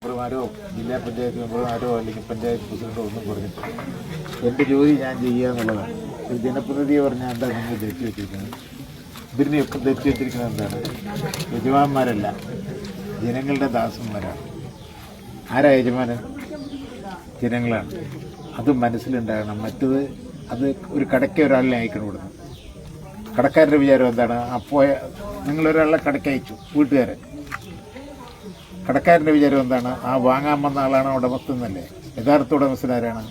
മെമ്പർമാരോ ജില്ലാ പഞ്ചായത്ത് മെമ്പർമാരോ അല്ലെങ്കിൽ പഞ്ചായത്ത് പ്രസിഡന്റോ ഒന്നും പറഞ്ഞിട്ടില്ല. എൻ്റെ ജോലി ഞാൻ ചെയ്യുക എന്നുള്ളതാണ്. ഒരു ജനപ്രതിനിധിയെ പറഞ്ഞാൽ എന്താ നിങ്ങൾ ധരിച്ചു വെച്ചിരിക്കുന്നത്? ഇതിനെയൊക്കെ ധരിച്ചു വെച്ചിരിക്കുന്നത് എന്താണ്? യജമാന്മാരല്ല, ജനങ്ങളുടെ ദാസന്മാരാണ്. ആരാ യജമാനൻ? ജനങ്ങളാണ്. അത് മനസ്സിലുണ്ടാകണം. മറ്റത് അത് ഒരു കടയ്ക്ക് ഒരാളിനെ അയക്കണം കൊടുക്കണം. കടക്കാരുടെ വിചാരം എന്താണ്? അപ്പോൾ നിങ്ങളൊരാളെ കടയ്ക്ക് അയച്ചു, വീട്ടുകാരൻ. കടക്കാരൻ്റെ വിചാരം എന്താണ്? ആ വാങ്ങാൻ വന്ന ആളാണ് ഉടമസ്ഥൻ എന്നല്ലേ? യഥാർത്ഥ ഉടമസ്ഥനാരാണ്?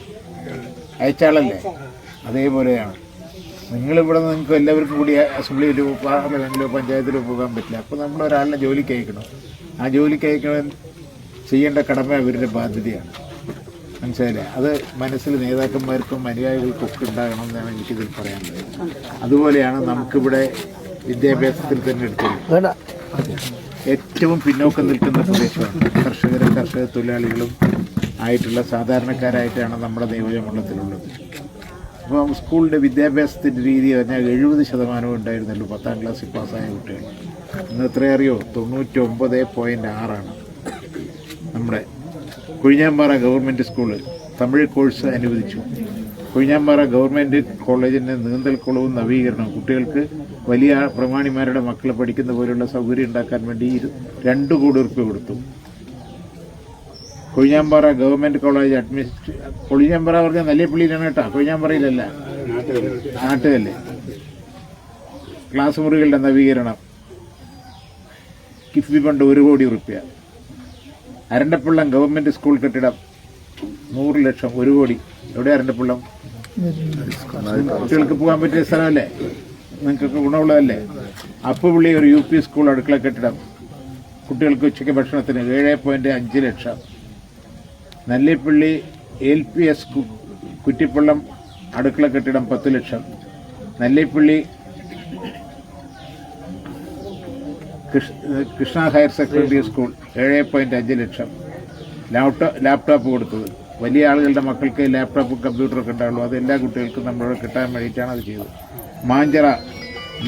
അയച്ചാളല്ലേ? അതേപോലെയാണ് നിങ്ങളിവിടെ നിങ്ങൾക്ക് എല്ലാവർക്കും കൂടി അസംബ്ലിയിലോ പാർലമെൻറ്റിലോ പഞ്ചായത്തിലോ പോകാൻ പറ്റില്ല. അപ്പോൾ നമ്മളൊരാളിനെ ജോലിക്ക് അയക്കണം. ആ ജോലിക്ക് അയക്കണം ചെയ്യേണ്ട കടമ അവരുടെ ബാധ്യതയാണ്. മനസ്സിലായില്ലേ? അത് മനസ്സിൽ നേതാക്കന്മാർക്കും അനുയായികൾക്കൊക്കെ ഉണ്ടാകണം എന്നാണ് എനിക്കിതിൽ പറയാനുള്ളത്. അതുപോലെയാണ് നമുക്കിവിടെ വിദ്യാഭ്യാസത്തിൽ തന്നെ എടുത്തത്. ഏറ്റവും പിന്നോക്കം നിൽക്കുന്ന പ്രദേശമാണ്. കർഷക തൊഴിലാളികളും ആയിട്ടുള്ള സാധാരണക്കാരായിട്ടാണ് നമ്മുടെ നിയോജകമണ്ഡലത്തിലുള്ളത്. അപ്പോൾ സ്കൂളിൻ്റെ വിദ്യാഭ്യാസത്തിൻ്റെ രീതി പറഞ്ഞാൽ 70% ഉണ്ടായിരുന്നുള്ളൂ 10ാം ക്ലാസ്സിൽ പാസ്സായ കുട്ടികൾ. ഇന്ന് എത്രയോ അറിയോ? 99.6 നമ്മുടെ Kozhinjampara government school Tamil course അനുവദിച്ചു. കൊഴിഞ്ഞാമ്പാറ ഗവൺമെൻറ് കോളേജിൻ്റെ നീന്തൽക്കുളവും നവീകരണവും കുട്ടികൾക്ക് വലിയ പ്രമാണിമാരുടെ മക്കൾ പഠിക്കുന്ന പോലുള്ള സൗകര്യം ഉണ്ടാക്കാൻ വേണ്ടി 2 കോടി രൂപ കൊടുത്തു. കൊഴിഞ്ഞാമ്പാറ ഗവൺമെൻറ് കോളേജ് കൊഴിഞ്ഞാമ്പാറ പറഞ്ഞാൽ നല്ലിപ്പള്ളിയിലാണ് കേട്ടോ, കൊഴിഞ്ഞാമ്പാറയിലല്ല, നാട്ടുകല്ലേ. ക്ലാസ് മുറികളുടെ നവീകരണം കിഫ്ബി ഫണ്ട് 1 കോടി രൂപ. അരണ്ടപ്പള്ളം ഗവൺമെൻറ് സ്കൂൾ കെട്ടിടം 100 ലക്ഷം, 1 കോടി. എവിടെ അരണ്ടപ്പള്ളം? കുട്ടികൾക്ക് പോകാൻ പറ്റിയ സ്ഥലമല്ലേ, നിങ്ങൾക്കൊക്കെ ഗുണമുള്ളതല്ലേ. അപ്പുപള്ളി ഒരു UP സ്കൂൾ അടുക്കള കെട്ടിടം കുട്ടികൾക്ക് ഉച്ചയ്ക്ക് ഭക്ഷണത്തിന് 7.5 ലക്ഷം. നല്ലിപ്പള്ളി LPS കുറ്റിപ്പള്ളം അടുക്കള കെട്ടിടം 10 ലക്ഷം. നല്ലിപ്പള്ളി കൃഷ്ണ ഹയർ സെക്കൻഡറി സ്കൂൾ 7.5 ലക്ഷം. ലാപ്ടോപ്പ് കൊടുത്തത്. വലിയ ആളുകളുടെ മക്കൾക്ക് ലാപ്ടോപ്പും കമ്പ്യൂട്ടറൊക്കെ ഉണ്ടാവുള്ളൂ, അത് എല്ലാ കുട്ടികൾക്കും നമ്മളോട് കിട്ടാൻ വേണ്ടിയിട്ടാണ് അത് ചെയ്തത്. മാഞ്ചറ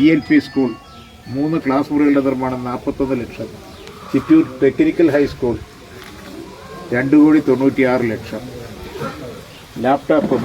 ELP സ്കൂൾ 3 ക്ലാസ് മുറികളുടെ നിർമ്മാണം 41 ലക്ഷം. ചിറ്റൂർ ടെക്നിക്കൽ ഹൈസ്കൂൾ 2.96 കോടി. ലാപ്ടോപ്പ്